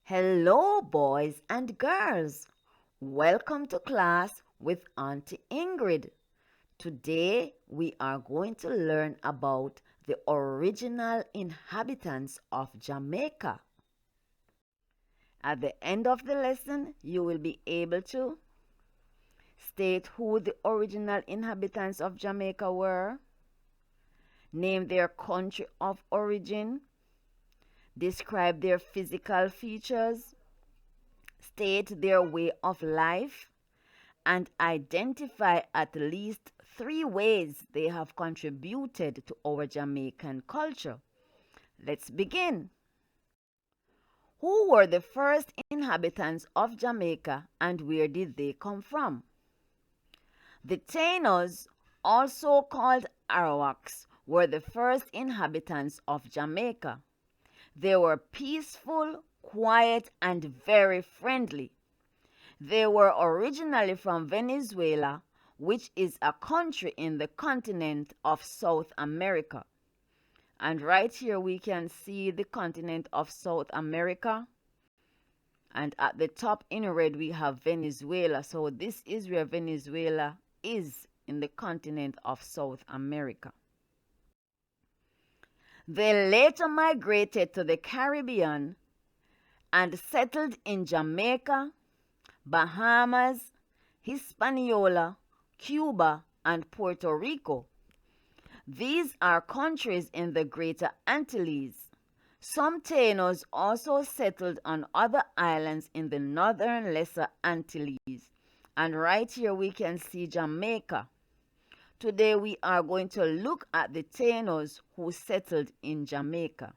Hello, boys and girls. Welcome to class with Auntie Ingrid. Today we are going to learn about the original inhabitants of Jamaica. At the end of the lesson, you will be able to state who the original inhabitants of Jamaica were, name their country of origin, describe their physical features, state their way of life, and identify at least 3 ways they have contributed to our Jamaican culture. Let's begin. Who were the first inhabitants of Jamaica and where did they come from? The Tainos, also called Arawaks, were the first inhabitants of Jamaica. They were peaceful, quiet, and very friendly. They were originally from Venezuela, which is a country in the continent of South America. And right here we can see the continent of South America. And at the top in red we have Venezuela. So this is where Venezuela is in the continent of South America. They later migrated to the Caribbean and settled in Jamaica, Bahamas, Hispaniola, Cuba, and Puerto Rico. These are countries in the Greater Antilles. Some Tainos also settled on other islands in the northern Lesser Antilles. And right here we can see Jamaica. Today we are going to look at the Tainos who settled in Jamaica.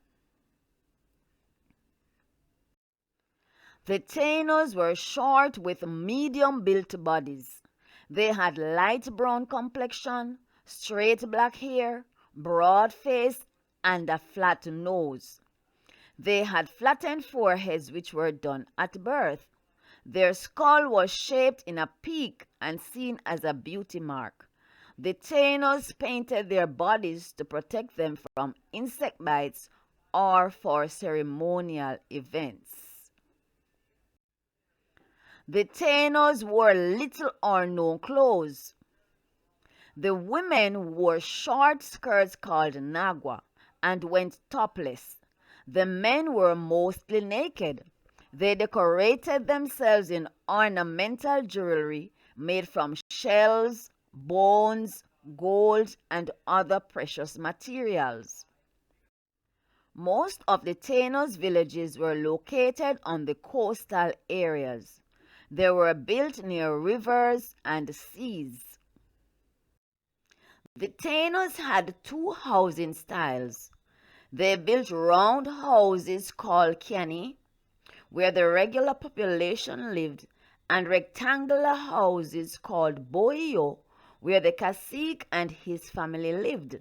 The Tainos were short with medium-built bodies. They had light brown complexion, straight black hair, broad face, and a flat nose. They had flattened foreheads which were done at birth. Their skull was shaped in a peak and seen as a beauty mark. The Tainos painted their bodies to protect them from insect bites or for ceremonial events. The Tainos wore little or no clothes. The women wore short skirts called nagua and went topless. The men were mostly naked. They decorated themselves in ornamental jewelry made from shells, bones, gold, and other precious materials. Most of the Tainos villages were located on the coastal areas. They were built near rivers and seas. The Tainos had 2 housing styles. They built round houses called kiani, where the regular population lived, and rectangular houses called boio, where the cacique and his family lived.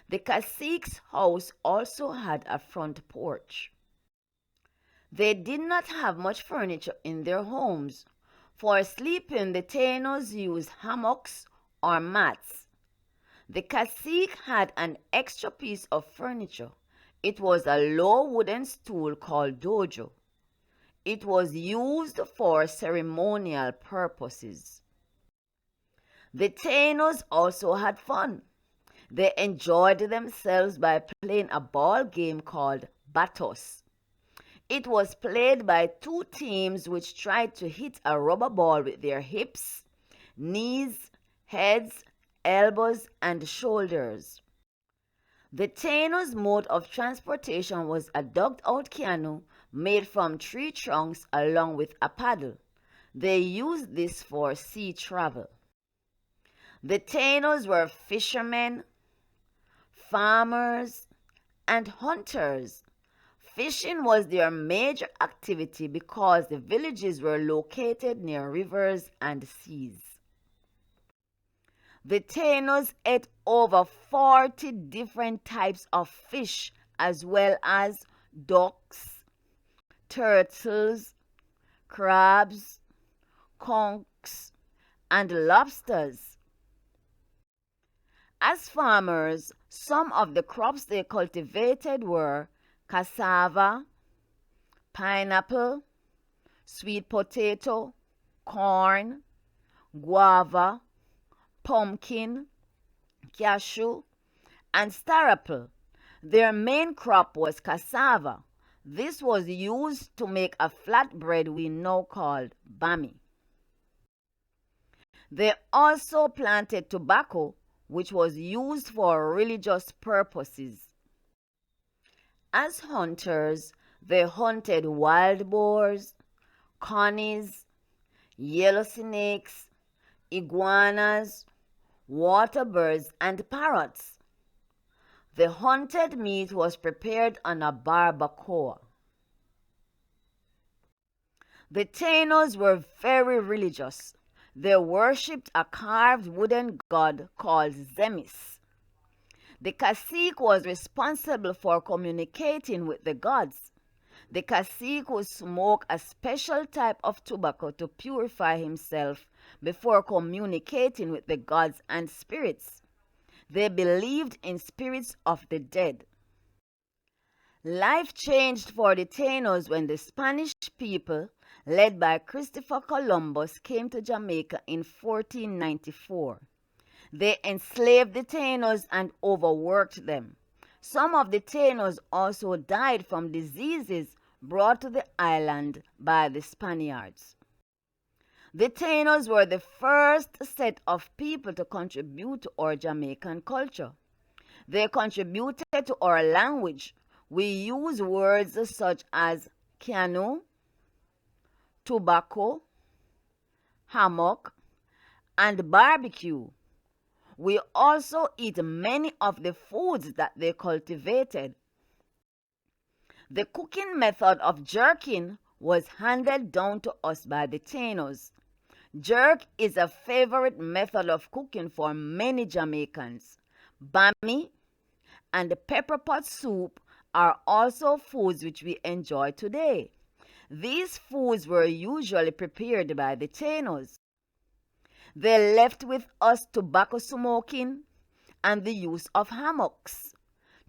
The cacique's house also had a front porch. They did not have much furniture in their homes. For sleeping, the Tainos used hammocks or mats. The cacique had an extra piece of furniture. It was a low wooden stool called dojo. It was used for ceremonial purposes. The Tainos also had fun. They enjoyed themselves by playing a ball game called batos. It was played by 2 teams which tried to hit a rubber ball with their hips, knees, heads, elbows, and shoulders. The Tainos' mode of transportation was a dugged-out canoe made from tree trunks along with a paddle. They used this for sea travel. The Tainos were fishermen, farmers, and hunters. Fishing was their major activity because the villages were located near rivers and seas. The Tainos ate over 40 different types of fish as well as ducks, turtles, crabs, conchs, and lobsters. As farmers, some of the crops they cultivated were cassava, pineapple, sweet potato, corn, guava, pumpkin, cashew, and star apple. Their main crop was cassava. This was used to make a flatbread we now call bami. They also planted tobacco, which was used for religious purposes. As hunters, they hunted wild boars, conies, yellow snakes, iguanas, water birds, and parrots. The hunted meat was prepared on a barbacoa. The Tainos were very religious. They worshipped a carved wooden god called Zemis. The cacique was responsible for communicating with the gods. The cacique would smoke a special type of tobacco to purify himself before communicating with the gods and spirits. They believed in spirits of the dead. Life changed for the Tainos when the Spanish people, led by Christopher Columbus, came to Jamaica in 1494. They enslaved the Tainos and overworked them. Some of the Tainos also died from diseases brought to the island by the Spaniards. The Tainos were the first set of people to contribute to our Jamaican culture. They contributed to our language. We use words such as canoe, tobacco, hammock, and barbecue. We also eat many of the foods that they cultivated. The cooking method of jerking was handed down to us by the Tainos. Jerk is a favorite method of cooking for many Jamaicans. Bami and pepper pot soup are also foods which we enjoy today. These foods were usually prepared by the Tainos. They left with us tobacco smoking and the use of hammocks.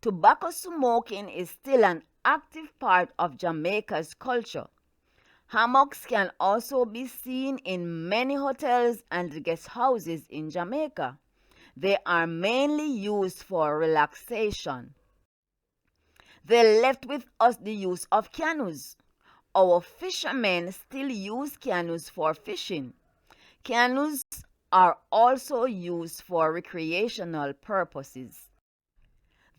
Tobacco smoking is still an active part of Jamaica's culture. Hammocks can also be seen in many hotels and guest houses in Jamaica. They are mainly used for relaxation. They left with us the use of canoes. Our fishermen still use canoes for fishing. Canoes are also used for recreational purposes.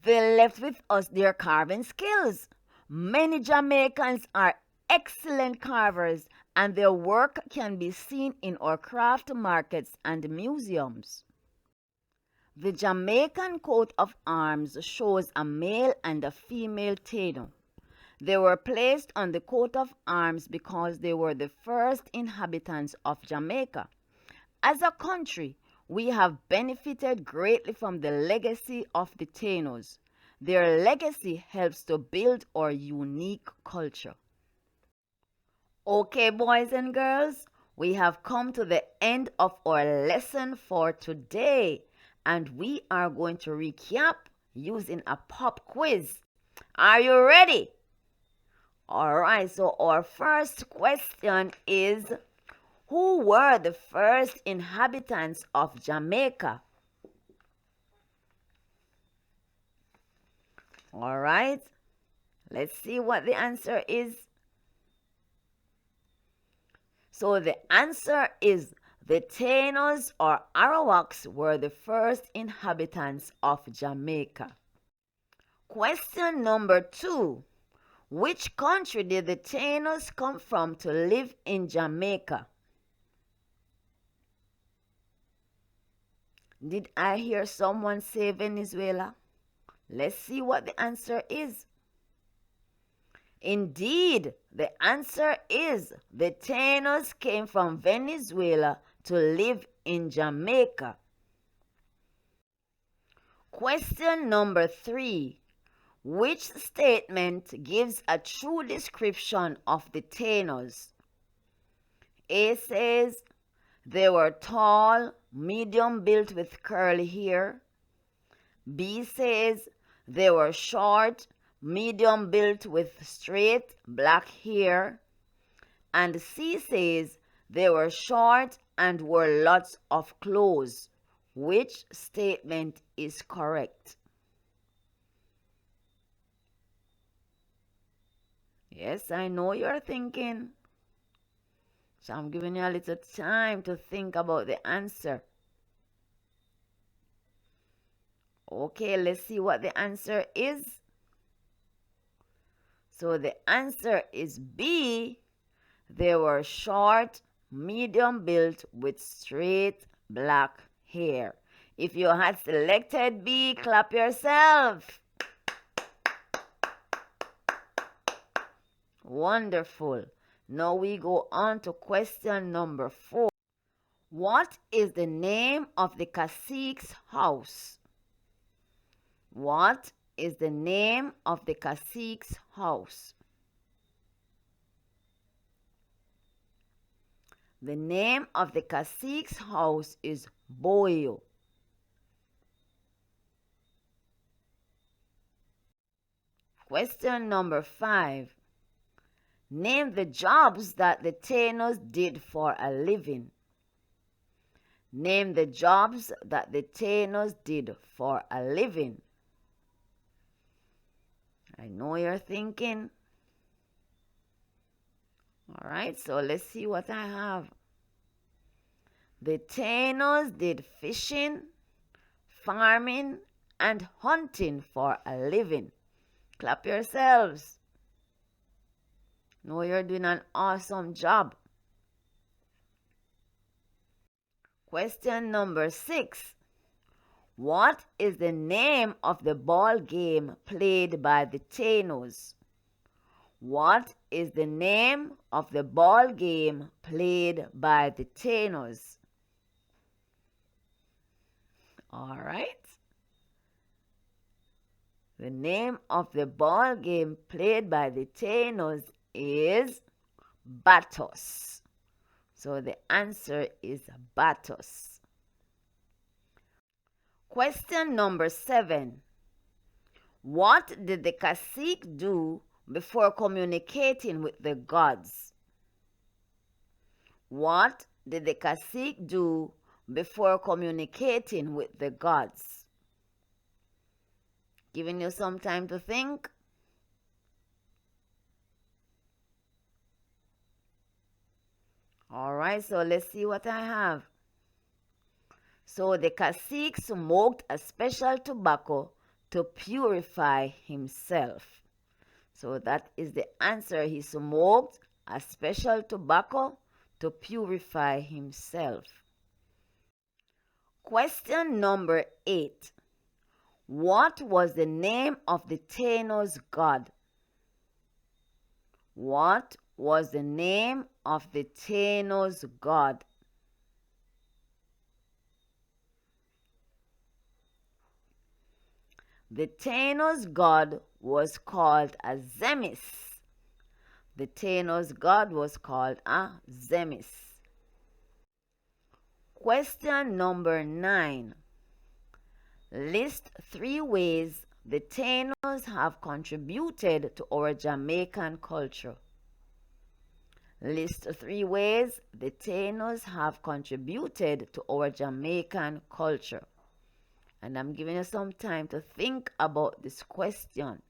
They left with us their carving skills. Many Jamaicans are excellent carvers, and their work can be seen in our craft markets and museums. The Jamaican coat of arms shows a male and a female Taino. They were placed on the coat of arms because they were the first inhabitants of Jamaica. As a country, we have benefited greatly from the legacy of the Tainos. Their legacy helps to build our unique culture. Okay, boys and girls, we have come to the end of our lesson for today, and we are going to recap using a pop quiz. Are you ready? All right, so our first question is, who were the first inhabitants of Jamaica? All right, let's see what the answer is. So the answer is the Tainos or Arawaks were the first inhabitants of Jamaica. Question number 2. Which country did the Tainos come from to live in Jamaica? Did I hear someone say Venezuela? Let's see what the answer is. Indeed, the answer is the Tainos came from Venezuela to live in Jamaica. Question number 3. Which statement gives a true description of the Tainos? A says they were tall, medium built with curly hair. B says they were short, medium built with straight black hair. And C says they were short and wore lots of clothes. Which statement is correct? Yes, I know you're thinking. So I'm giving you a little time to think about the answer. Okay, let's see what the answer is. So the answer is B. They were short, medium built with straight black hair. If you had selected B, clap yourself. Wonderful. Now we go on to question number 4. What is the name of the cacique's house? What is the name of the cacique's house? The name of the cacique's house is Boyo. Question number 5. Name the jobs that the Tainos did for a living. Name the jobs that the Tainos did for a living. I know you're thinking. All right, so let's see what I have. The Tainos did fishing, farming, and hunting for a living. Clap yourselves. Know you're doing an awesome job. Question number 6. What is the name of the ball game played by the Tainos? What is the name of the ball game played by the Tainos? All right. The name of the ball game played by the Tainos is Batos. So the answer is Batos. Question number 7. What did the cacique do before communicating with the gods? What did the cacique do before communicating with the gods? Giving you some time to think. All right, so let's see what I have. So the cacique smoked a special tobacco to purify himself. So that is the answer. He smoked a special tobacco to purify himself. Question number 8. What was the name of the Tainos god? What was the name of the Tainos god? The Tainos god was called a Zemis. The Tainos god was called a Zemis. Question number 9. List 3 ways the Tainos have contributed to our Jamaican culture. List 3 ways the Tainos have contributed to our Jamaican culture. And I'm giving you some time to think about this question.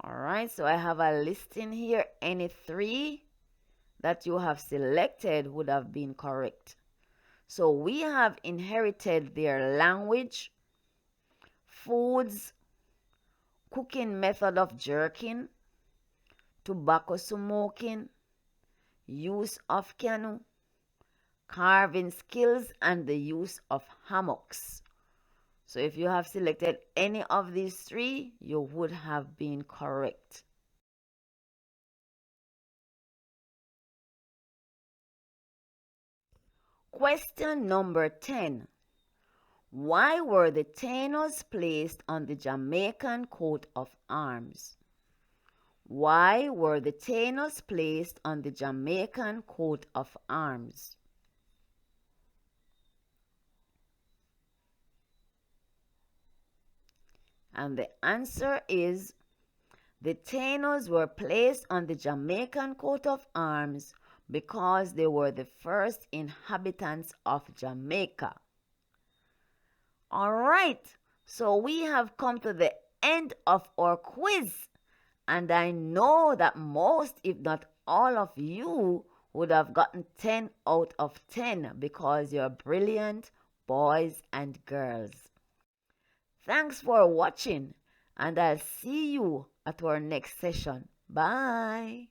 Alright, so I have a list in here. Any 3 that you have selected would have been correct. So we have inherited their language, foods, cooking method of jerking, tobacco smoking, use of canoe, carving skills, and the use of hammocks. So if you have selected any of these 3, you would have been correct. Question number 10. Why were the Tainos placed on the Jamaican coat of arms? Why were the Tainos placed on the Jamaican coat of arms? And the answer is the Tainos were placed on the Jamaican coat of arms because they were the first inhabitants of Jamaica. All right, so we have come to the end of our quiz, and I know that most, if not all of you, would have gotten 10 out of 10 because you're brilliant boys and girls. Thanks for watching, and I'll see you at our next session. Bye.